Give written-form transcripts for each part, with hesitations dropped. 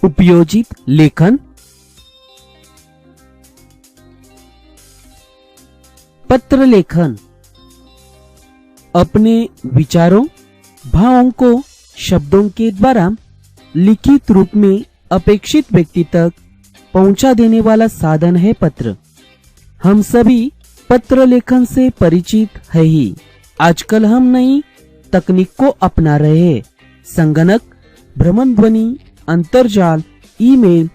उपयोजित लेखन। पत्र लेखन अपने विचारों, भावों को शब्दों के द्वारा लिखित रूप में अपेक्षित व्यक्ति तक पहुंचा देने वाला साधन है पत्र। हम सभी पत्र लेखन से परिचित है ही। आजकल हम नई तकनीक को अपना रहे हैं। संगणक, भ्रमण ध्वनि, अंतर्जाल, ईमेल,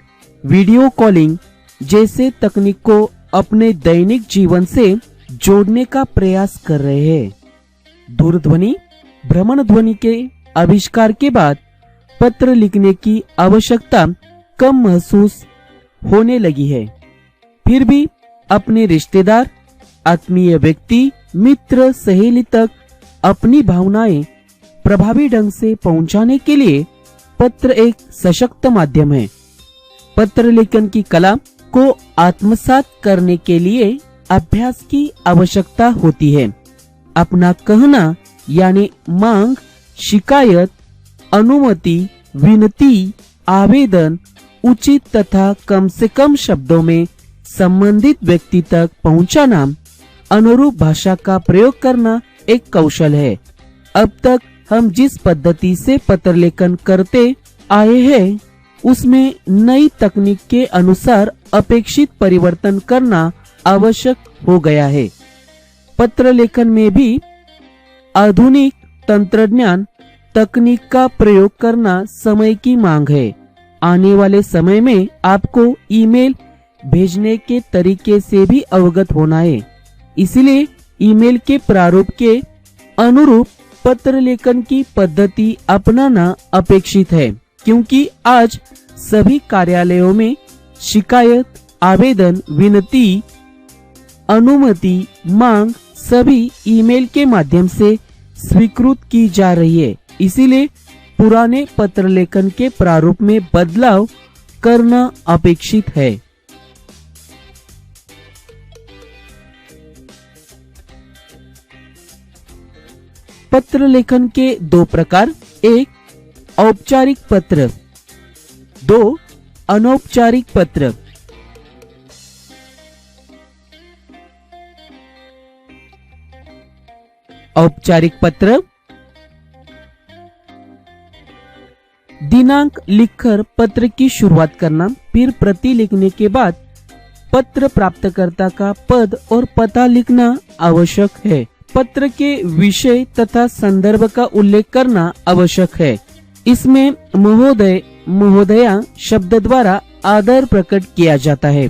वीडियो कॉलिंग जैसे तकनीक को अपने दैनिक जीवन से जोड़ने का प्रयास कर रहे हैं। दूरध्वनि, भ्रमण ध्वनि के आविष्कार के बाद पत्र लिखने की आवश्यकता कम महसूस होने लगी है। फिर भी अपने रिश्तेदार, आत्मीय व्यक्ति, मित्र, सहेली तक अपनी भावनाएं प्रभावी ढंग से पहुंचाने के लिए पत्र एक सशक्त माध्यम है। पत्र लेखन की कला को आत्मसात करने के लिए अभ्यास की आवश्यकता होती है। अपना कहना यानी मांग, शिकायत, अनुमति, विनती, आवेदन उचित तथा कम से कम शब्दों में संबंधित व्यक्ति तक पहुंचाना, अनुरूप भाषा का प्रयोग करना एक कौशल है। अब तक हम जिस पद्धति से पत्र लेखन करते आए हैं उसमें नई तकनीक के अनुसार अपेक्षित परिवर्तन करना आवश्यक हो गया है। पत्र लेखन में भी आधुनिक तंत्रज्ञान तकनीक का प्रयोग करना समय की मांग है। आने वाले समय में आपको ईमेल भेजने के तरीके से भी अवगत होना है। इसलिए ईमेल के प्रारूप के अनुरूप पत्र लेखन की पद्धति अपनाना अपेक्षित है, क्योंकि आज सभी कार्यालयों में शिकायत, आवेदन, विनती, अनुमति, मांग सभी ईमेल के माध्यम से स्वीकृत की जा रही है। इसीलिए पुराने पत्र लेखन के प्रारूप में बदलाव करना अपेक्षित है। पत्र लेखन के दो प्रकार, एक औपचारिक पत्र, दो अनौपचारिक पत्र। औपचारिक पत्र दिनांक लिखकर पत्र की शुरुआत करना, फिर प्रति लिखने के बाद पत्र प्राप्तकर्ता का पद और पता लिखना आवश्यक है। पत्र के विषय तथा संदर्भ का उल्लेख करना आवश्यक है। इसमें महोदय, महोदया शब्द द्वारा आदर प्रकट किया जाता है।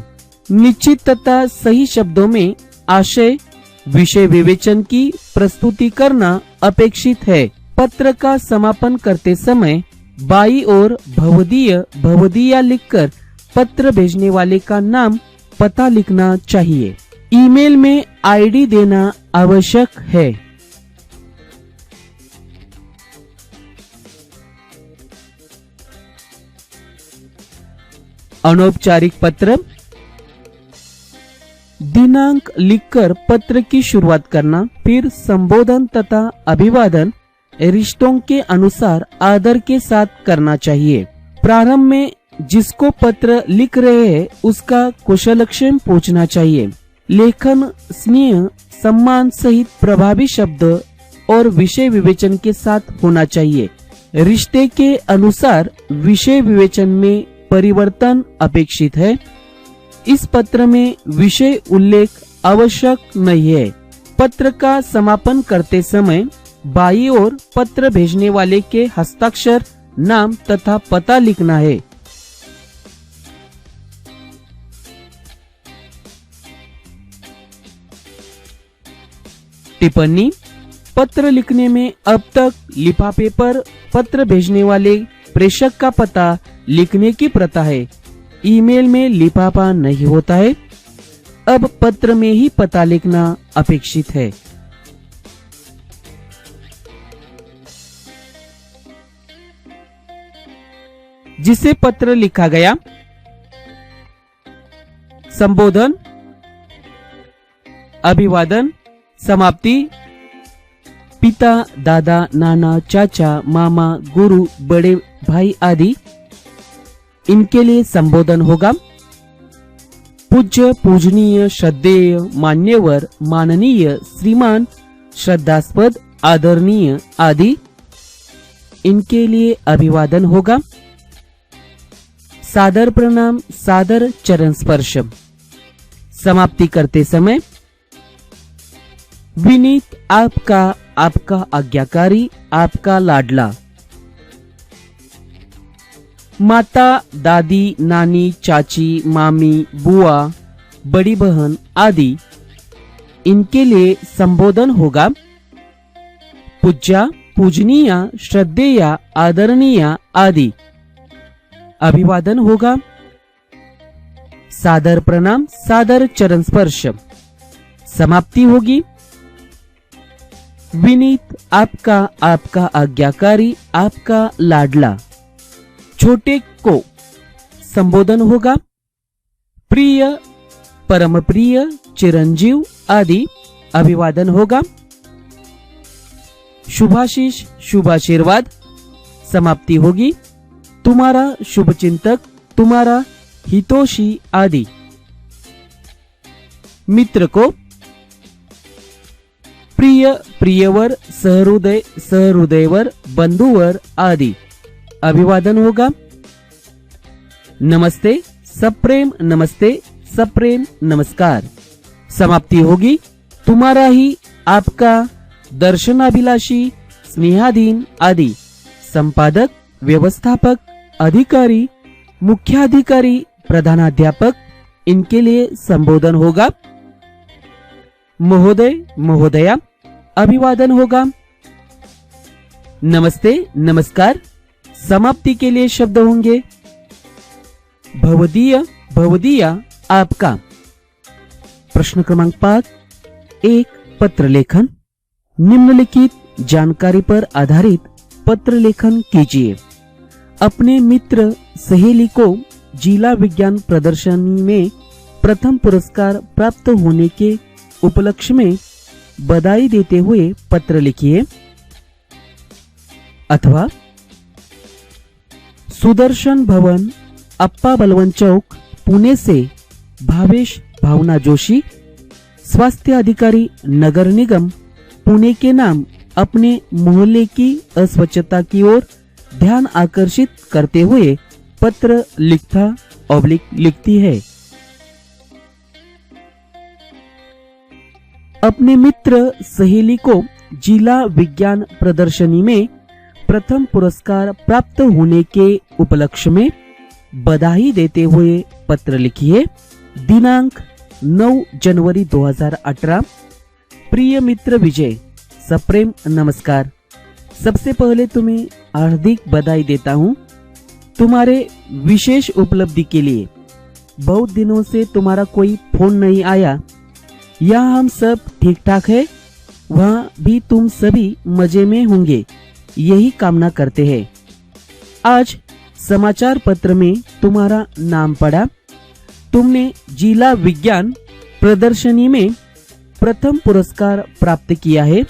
निश्चित तथा सही शब्दों में आशय, विषय विवेचन की प्रस्तुति करना अपेक्षित है। पत्र का समापन करते समय बाई और भवदीय, भवदीया लिखकर पत्र भेजने वाले का नाम, पता लिखना चाहिए। ईमेल में आईडी देना आवश्यक है। अनौपचारिक पत्र दिनांक लिखकर पत्र की शुरुआत करना, फिर संबोधन तथा अभिवादन रिश्तों के अनुसार आदर के साथ करना चाहिए। प्रारंभ में जिसको पत्र लिख रहे हैं उसका कुशलक्षेम पूछना चाहिए। लेखन स्नेह, सम्मान सहित प्रभावी शब्द और विषय विवेचन के साथ होना चाहिए। रिश्ते के अनुसार विषय विवेचन में परिवर्तन अपेक्षित है। इस पत्र में विषय उल्लेख आवश्यक नहीं है। पत्र का समापन करते समय बाई ओर पत्र भेजने वाले के हस्ताक्षर, नाम तथा पता लिखना है। टिप्पणी: पत्र लिखने में अब तक लिफाफे पर पत्र भेजने वाले प्रेषक का पता लिखने की प्रथा है। ईमेल में लिफाफा नहीं होता है। अब पत्र में ही पता लिखना अपेक्षित है। जिसे पत्र लिखा गया, संबोधन, अभिवादन, समाप्ति, पिता, दादा, नाना, चाचा, मामा, गुरु, बड़े भाई आदि। इनके लिए संबोधन होगा। पूज्य, पूजनीय, श्रद्धेय, मान्यवर, माननीय, श्रीमान, श्रद्धास्पद, आदरणीय आदि इनके लिए अभिवादन होगा। सादर प्रणाम, सादर चरण स्पर्श। समाप्ति करते समय विनीत आपका, आपका आज्ञाकारी, आपका लाडला। माता, दादी, नानी, चाची, मामी, बुआ, बड़ी बहन आदि इनके लिए संबोधन होगा। पूज्या, पूजनीय, श्रद्धेय, आदरणीय आदि अभिवादन होगा। सादर प्रणाम, सादर चरण स्पर्श। समाप्ति होगी। विनीत आपका, आपका आज्ञाकारी, आपका लाडला। छोटे को संबोधन होगा। प्रिय, परम प्रिय, चिरंजीव आदि अभिवादन होगा। शुभाशीष, शुभाशीर्वाद। समाप्ति होगी। तुम्हारा शुभचिंतक, तुम्हारा हितोषी आदि। मित्र को प्रिय, प्रियवर, सहृदय, सहृदयवर, बंधुवर आदि अभिवादन होगा। नमस्ते, सप्रेम नमस्ते, सप्रेम नमस्कार। समाप्ति होगी। तुम्हारा ही, आपका, दर्शनाभिलाषी, स्नेहाधीन आदि संपादक, व्यवस्थापक, अधिकारी, मुख्याधिकारी, प्रधानाध्यापक इनके लिए संबोधन होगा। महोदय, महोदया अभिवादन होगा। नमस्ते, नमस्कार। समाप्ति के लिए शब्द होंगे भवदीय, भवदीया आपका। प्रश्न क्रमांक 5, 1 पत्र लेखन। निम्नलिखित जानकारी पर आधारित पत्र लेखन कीजिए। अपने मित्र सहेली को जिला विज्ञान प्रदर्शनी में प्रथम पुरस्कार प्राप्त होने के उपलक्ष्य में बधाई देते हुए पत्र लिखिए। अथवा सुदर्शन भवन, अप्पा बलवंत चौक, पुणे से भावेश भावना जोशी, स्वास्थ्य अधिकारी, नगर निगम पुणे के नाम अपने मोहल्ले की अस्वच्छता की ओर ध्यान आकर्षित करते हुए पत्र लिखती है। अपने मित्र सहेली को जिला विज्ञान प्रदर्शनी में प्रथम पुरस्कार प्राप्त होने के उपलक्ष्य में बधाई देते हुए पत्र लिखिए। दिनांक 9 जनवरी 2018। प्रिय मित्र विजय, सप्रेम नमस्कार। सबसे पहले तुम्हें हार्दिक बधाई देता हूँ तुम्हारे विशेष उपलब्धि के लिए। बहुत दिनों से तुम्हारा कोई फोन नहीं आया। यहाँ हम सब ठीक ठाक है, वहाँ भी तुम सभी मजे में होंगे, यही कामना करते हैं। आज समाचार पत्र में तुम्हारा नाम पढ़ा। तुमने जिला विज्ञान प्रदर्शनी में प्रथम पुरस्कार प्राप्त किया है।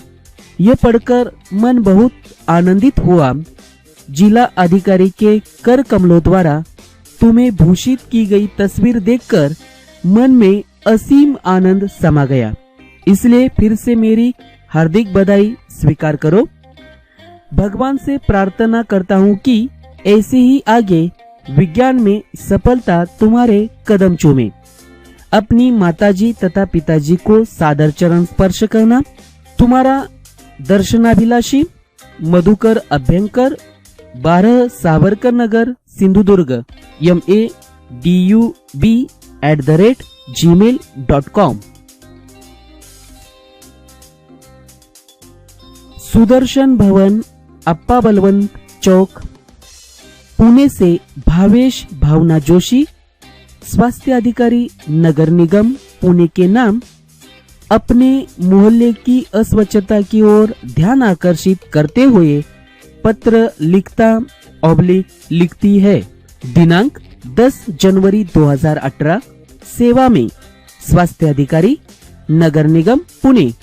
यह पढ़कर मन बहुत आनंदित हुआ। जिला अधिकारी के कर कमलों द्वारा तुम्हें भूषित की गई तस्वीर देखकर मन में असीम आनंद समा गया। इसलिए फिर से मेरी हार्दिक बधाई स्वीकार करो। भगवान से प्रार्थना करता हूँ कि ऐसे ही आगे विज्ञान में सफलता तुम्हारे कदम चूमे। अपनी माताजी तथा पिताजी को सादर चरण स्पर्श करना। तुम्हारा दर्शनाभिलाषी मधुकर अभ्यंकर, 12 सावरकर नगर, सिंधुदुर्ग, MADUB@gmail.com। सुदर्शन भवन, अप्पा बलवंत चौक, पुणे से भावेश भावना जोशी, स्वास्थ्य अधिकारी, नगर निगम पुणे के नाम अपने मोहल्ले की अस्वच्छता की ओर ध्यान आकर्षित करते हुए पत्र लिखती है। दिनांक 10 जनवरी 2018। सेवा में स्वास्थ्य अधिकारी, नगर निगम पुणे।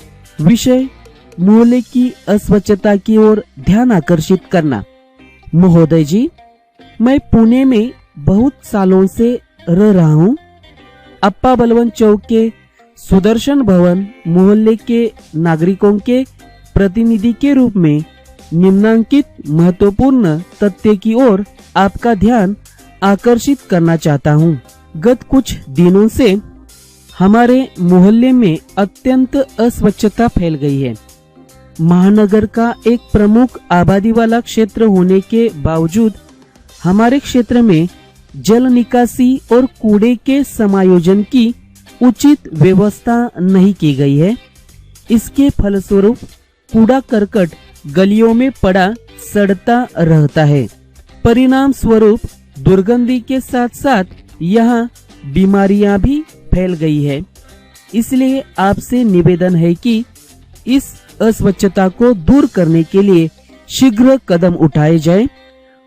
विषय मोहल्ले की अस्वच्छता की ओर ध्यान आकर्षित करना। महोदय जी, मैं पुणे में बहुत सालों से रह रहा हूँ। अप्पा बलवंत चौक के सुदर्शन भवन मोहल्ले के नागरिकों के प्रतिनिधि के रूप में निम्नांकित महत्वपूर्ण तथ्य की ओर आपका ध्यान आकर्षित करना चाहता हूँ। गत कुछ दिनों से हमारे मोहल्ले में अत्यंत अस्वच्छता फैल गई है। महानगर का एक प्रमुख आबादी वाला क्षेत्र होने के बावजूद हमारे क्षेत्र में जल निकासी और कूड़े के समायोजन की उचित व्यवस्था नहीं की गई है। इसके फलस्वरूप कूड़ा करकट गलियों में पड़ा सड़ता रहता है। परिणाम स्वरूप दुर्गंधी के साथ साथ यहाँ बीमारियां भी फैल गई है। इसलिए आपसे निवेदन है कि इस अस्वच्छता को दूर करने के लिए शीघ्र कदम उठाए जाए।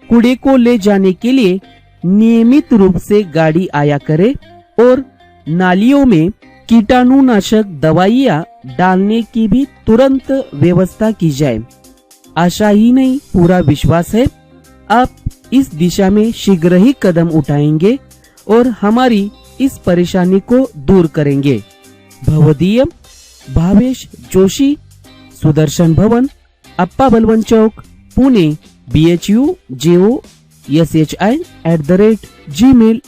कूड़े को ले जाने के लिए नियमित रूप से गाड़ी आया करे और नालियों में कीटाणुनाशक दवाइयां डालने की भी तुरंत व्यवस्था की जाए। आशा ही नहीं, पूरा विश्वास है आप इस दिशा में शीघ्र ही कदम उठाएंगे और हमारी इस परेशानी को दूर करेंगे। भवदीय भावेश जोशी, सुदर्शन भवन, अप्पा बलवंत चौक, पुणे, BHUJOSHI@gmail